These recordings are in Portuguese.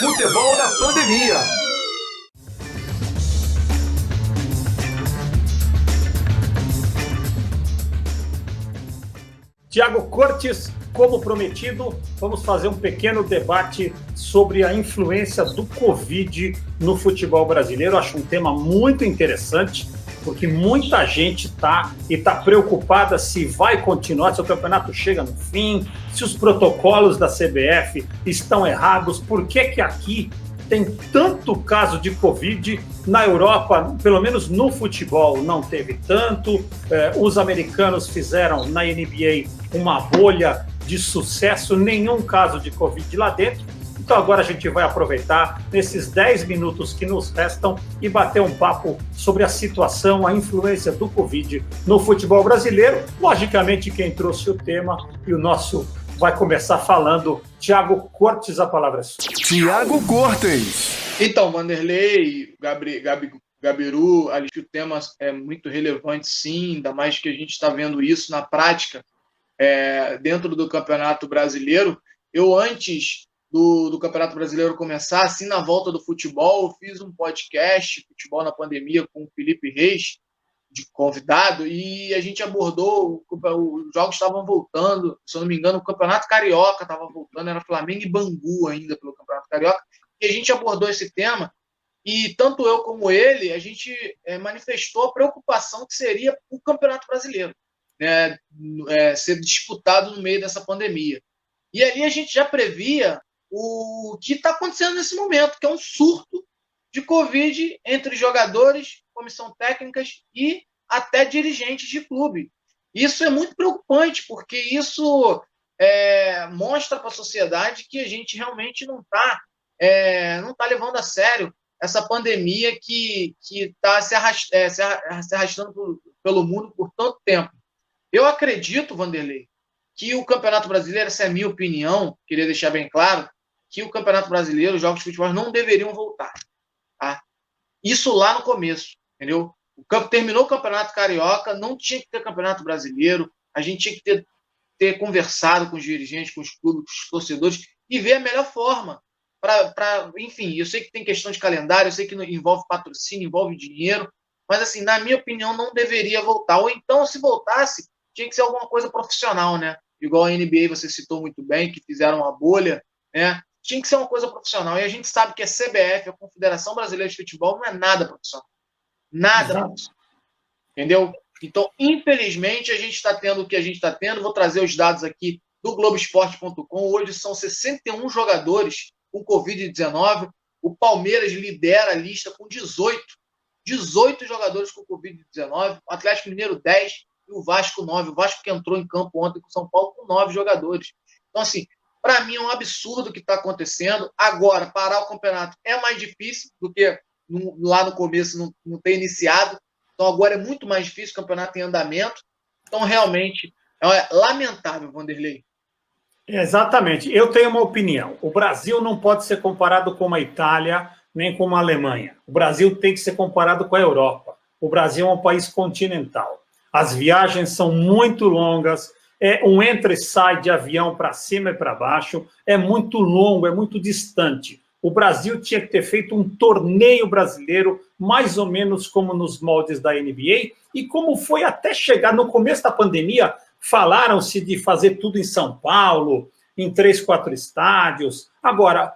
Futebol na pandemia. Thiago Cortes, como prometido, vamos fazer um pequeno debate sobre a influência do Covid no futebol brasileiro. Acho um tema muito interessante, porque muita gente está preocupada se vai continuar, se o campeonato chega no fim, se os protocolos da CBF estão errados, por que aqui tem tanto caso de Covid. Na Europa, pelo menos no futebol, não teve tanto. Os americanos fizeram na NBA uma bolha de sucesso, nenhum caso de Covid lá dentro. Então agora a gente vai aproveitar nesses 10 minutos que nos restam e bater um papo sobre a situação, a influência do Covid no futebol brasileiro. Logicamente, quem trouxe o tema e o nosso vai começar falando. Thiago Cortes, a palavra é sua. Thiago Cortes. Então, Vanderlei, Gabiru, ali que o tema é muito relevante, sim, ainda mais que a gente está vendo isso na prática dentro do Campeonato Brasileiro. Eu, antes do Campeonato Brasileiro começar, assim, na volta do futebol, eu fiz um podcast, Futebol na Pandemia, com o Felipe Reis, de convidado, e a gente abordou, os jogos estavam voltando, se eu não me engano, o Campeonato Carioca estava voltando, era Flamengo e Bangu ainda pelo Campeonato Carioca, e a gente abordou esse tema, e tanto eu como ele, a gente manifestou a preocupação que seria o Campeonato Brasileiro, né, ser disputado no meio dessa pandemia. E ali a gente já previa o que está acontecendo nesse momento, que é um surto de Covid entre jogadores, comissão técnicas e até dirigentes de clube. Isso é muito preocupante, porque isso mostra para a sociedade que a gente realmente não tá levando a sério essa pandemia que está se arrastando pelo mundo por tanto tempo. Eu acredito, Vanderlei, que o Campeonato Brasileiro, essa é a minha opinião, queria deixar bem claro, que o Campeonato Brasileiro, os jogos de futebol não deveriam voltar. Tá? Isso lá no começo, entendeu? Terminou o Campeonato Carioca, não tinha que ter Campeonato Brasileiro, a gente tinha que ter conversado com os dirigentes, com os clubes, com os torcedores e ver a melhor forma. Enfim, eu sei que tem questão de calendário, eu sei que envolve patrocínio, envolve dinheiro, mas, assim, na minha opinião, não deveria voltar. Ou então, se voltasse, tinha que ser alguma coisa profissional, né? Igual a NBA, você citou muito bem, que fizeram uma bolha, né? Tinha que ser uma coisa profissional. E a gente sabe que a CBF, a Confederação Brasileira de Futebol, não é nada profissional. Nada profissional. Entendeu? Então, infelizmente, a gente está tendo o que a gente está tendo. Vou trazer os dados aqui do Globoesporte.com. Hoje são 61 jogadores com Covid-19. O Palmeiras lidera a lista com 18 jogadores com Covid-19. O Atlético Mineiro, 10. E o Vasco, 9. O Vasco que entrou em campo ontem com o São Paulo com 9 jogadores. Então, assim, para mim é um absurdo o que está acontecendo. Agora, parar o campeonato é mais difícil do que lá no começo não ter iniciado. Então, agora é muito mais difícil, o campeonato em andamento. Então, realmente, é lamentável, Vanderlei. Exatamente. Eu tenho uma opinião. O Brasil não pode ser comparado com a Itália, nem com a Alemanha. O Brasil tem que ser comparado com a Europa. O Brasil é um país continental. As viagens são muito longas, é um entra e sai de avião para cima e para baixo, é muito longo, é muito distante. O Brasil tinha que ter feito um torneio brasileiro, mais ou menos como nos moldes da NBA, e como foi até chegar no começo da pandemia, falaram-se de fazer tudo em São Paulo, em 3, 4 estádios. Agora,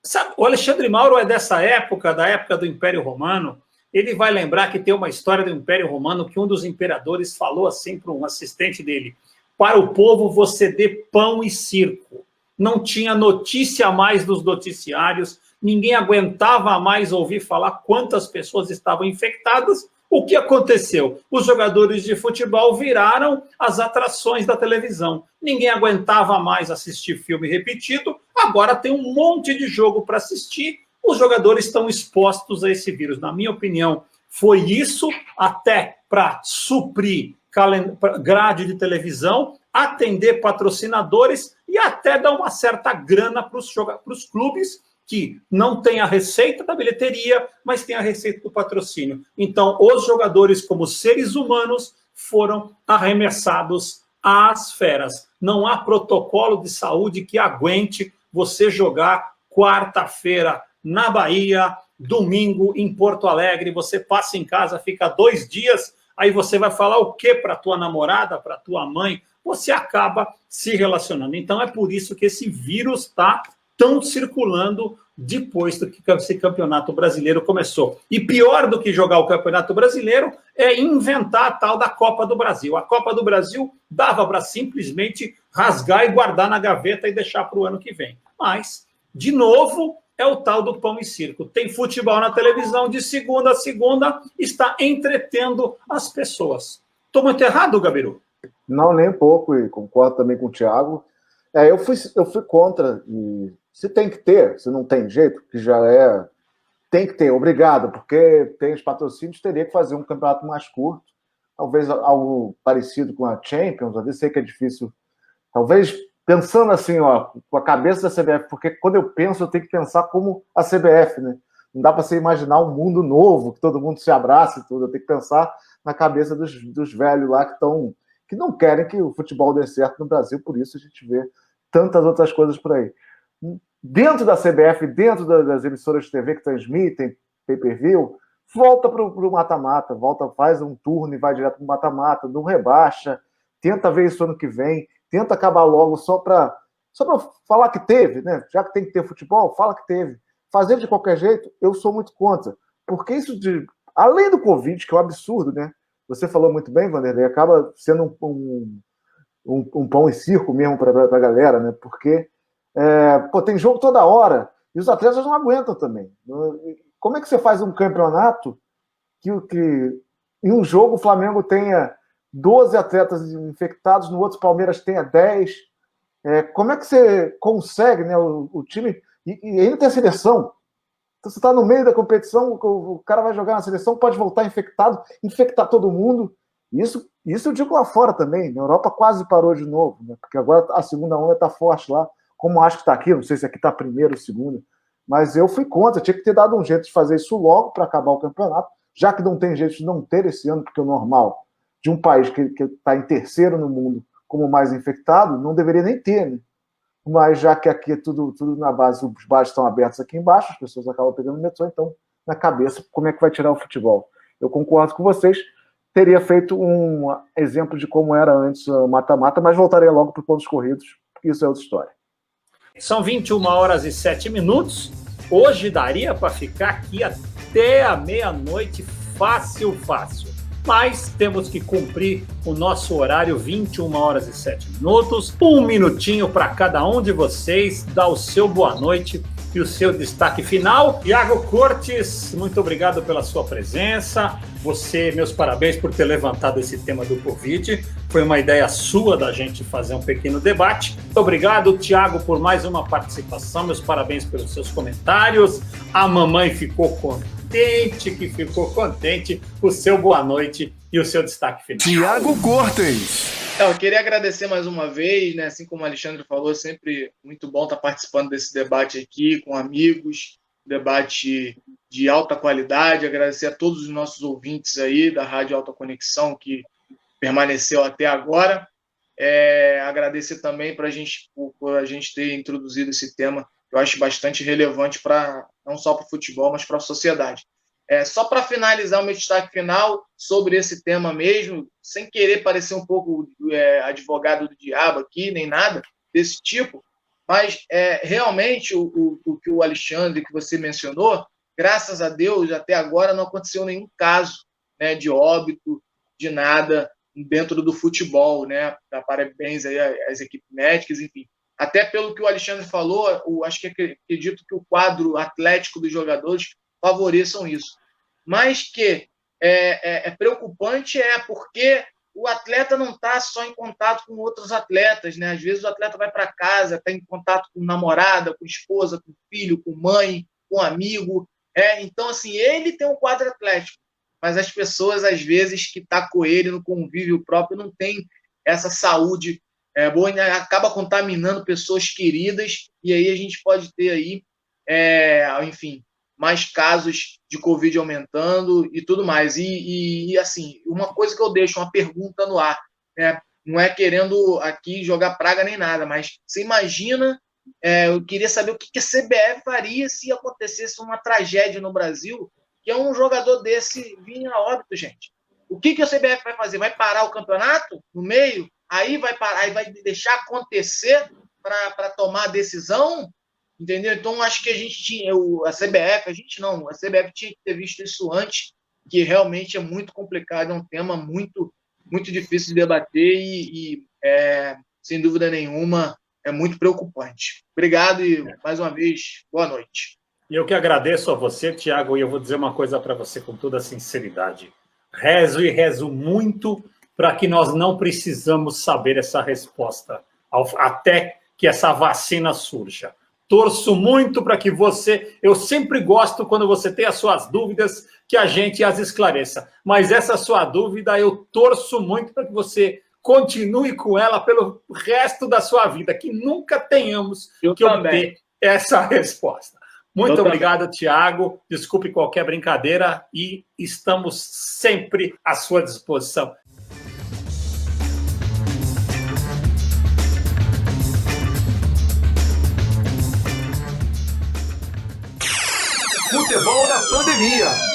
sabe, o Alexandre Mauro é dessa época, da época do Império Romano. Ele vai lembrar que tem uma história do Império Romano que um dos imperadores falou assim para um assistente dele: para o povo você dê pão e circo. Não tinha notícia mais dos noticiários, ninguém aguentava mais ouvir falar quantas pessoas estavam infectadas. O que aconteceu? Os jogadores de futebol viraram as atrações da televisão. Ninguém aguentava mais assistir filme repetido, agora tem um monte de jogo para assistir. Os jogadores estão expostos a esse vírus. Na minha opinião, foi isso até para suprir grade de televisão, atender patrocinadores e até dar uma certa grana para os clubes que não tem a receita da bilheteria, mas tem a receita do patrocínio. Então, os jogadores, como seres humanos, foram arremessados às feras. Não há protocolo de saúde que aguente você jogar quarta-feira na Bahia, domingo em Porto Alegre. Você passa em casa, fica 2 dias, aí você vai falar o quê para tua namorada, para tua mãe? Você acaba se relacionando. Então é por isso que esse vírus está tão circulando depois do que esse campeonato brasileiro começou. E pior do que jogar o campeonato brasileiro é inventar a tal da Copa do Brasil. A Copa do Brasil dava para simplesmente rasgar e guardar na gaveta e deixar para o ano que vem. Mas, de novo, é o tal do pão e circo. Tem futebol na televisão de segunda a segunda, está entretendo as pessoas. Estou muito errado, Gabiru? Não, nem um pouco, e concordo também com o Thiago. Eu fui contra, e se tem que ter, se não tem jeito, que já é, tem que ter, obrigado, porque tem os patrocínios, teria que fazer um campeonato mais curto, talvez algo parecido com a Champions, às vezes sei que é difícil, talvez pensando assim, ó, com a cabeça da CBF, porque quando eu penso, eu tenho que pensar como a CBF, né? Não dá para você imaginar um mundo novo, que todo mundo se abraça e tudo, eu tenho que pensar na cabeça dos velhos lá que não querem que o futebol dê certo no Brasil, por isso a gente vê tantas outras coisas por aí. Dentro da CBF, dentro das emissoras de TV que transmitem pay-per-view, volta para o mata-mata, faz um turno e vai direto para o mata-mata, não rebaixa, tenta ver isso ano que vem, tenta acabar logo só para falar que teve, né? Já que tem que ter futebol, fala que teve. Fazer de qualquer jeito, eu sou muito contra, porque isso além do Covid, que é um absurdo, né? Você falou muito bem, Vanderlei, acaba sendo um pão e circo mesmo para a galera, né? Porque tem jogo toda hora e os atletas não aguentam também. Como é que você faz um campeonato que em um jogo o Flamengo tenha 12 atletas infectados, no outro Palmeiras tenha 10? Como é que você consegue, né, o time... E ainda tem a seleção. Então você está no meio da competição, o cara vai jogar na seleção, pode voltar infectado, infectar todo mundo. Isso eu digo lá fora também. Na Europa quase parou de novo, né? Porque agora a segunda onda está forte lá, como acho que está aqui, não sei se aqui está primeiro ou segundo, mas eu fui contra, tinha que ter dado um jeito de fazer isso logo para acabar o campeonato, já que não tem jeito de não ter esse ano, porque o normal de um país que está em terceiro no mundo como mais infectado, não deveria nem ter, né? Mas já que aqui é tudo na base, os bares estão abertos aqui embaixo, as pessoas acabam pegando o metrô, então, na cabeça, como é que vai tirar o futebol? Eu concordo com vocês, teria feito um exemplo de como era antes o mata-mata, mas voltaria logo para os pontos corridos, porque isso é outra história. São 21h07. Hoje daria para ficar aqui até a meia-noite, fácil. Mas temos que cumprir o nosso horário, 21h07. Um minutinho para cada um de vocês, dar o seu boa noite e o seu destaque final. Iago Cortes, muito obrigado pela sua presença. Você, meus parabéns por ter levantado esse tema do Covid. Foi uma ideia sua da gente fazer um pequeno debate. Muito obrigado, Thiago, por mais uma participação. Meus parabéns pelos seus comentários. A mamãe ficou contente. O seu boa noite e o seu destaque final. Thiago Cortes. Eu queria agradecer mais uma vez, né? Assim como o Alexandre falou, sempre muito bom estar participando desse debate aqui com amigos, debate de alta qualidade. Agradecer a todos os nossos ouvintes aí da Rádio Alta Conexão que permaneceu até agora. Agradecer também por a gente ter introduzido esse tema, que eu acho bastante relevante não só para o futebol, mas para a sociedade. Só para finalizar o meu destaque final sobre esse tema mesmo, sem querer parecer um pouco advogado do diabo aqui, nem nada desse tipo, mas realmente o que o Alexandre, que você mencionou, graças a Deus, até agora não aconteceu nenhum caso, né, de óbito, de nada dentro do futebol, né? Parabéns aí às equipes médicas, enfim. Até pelo que o Alexandre falou, acredito que o quadro atlético dos jogadores favoreçam isso. Mas que é preocupante porque o atleta não está só em contato com outros atletas, né? Às vezes o atleta vai para casa, está em contato com namorada, com esposa, com filho, com mãe, com amigo. Então, assim, ele tem um quadro atlético, mas as pessoas, às vezes, que estão com ele no convívio próprio, não tem essa saúde boa, e acaba contaminando pessoas queridas, e aí a gente pode ter aí, enfim, mais casos de Covid aumentando e tudo mais. E assim, uma coisa que eu deixo, uma pergunta no ar, né? Não é querendo aqui jogar praga nem nada, mas você imagina Eu queria saber o que a CBF faria se acontecesse uma tragédia no Brasil, que é um jogador desse vir a óbito, gente. O que a CBF vai fazer? Vai parar o campeonato no meio? Aí vai parar, aí vai deixar acontecer para tomar a decisão? Entendeu? Então, acho que a gente tinha, a CBF tinha que ter visto isso antes, que realmente é muito complicado, é um tema muito, muito difícil de debater e sem dúvida nenhuma, é muito preocupante. Obrigado e, mais uma vez, boa noite. E eu que agradeço a você, Thiago, e eu vou dizer uma coisa para você com toda a sinceridade. Rezo e rezo muito para que nós não precisamos saber essa resposta até que essa vacina surja. Torço muito para que você... Eu sempre gosto quando você tem as suas dúvidas, que a gente as esclareça. Mas essa sua dúvida, eu torço muito para que você continue com ela pelo resto da sua vida, que nunca tenhamos que obter essa resposta. Muito obrigado, Thiago. Desculpe qualquer brincadeira e estamos sempre à sua disposição. Futebol na pandemia.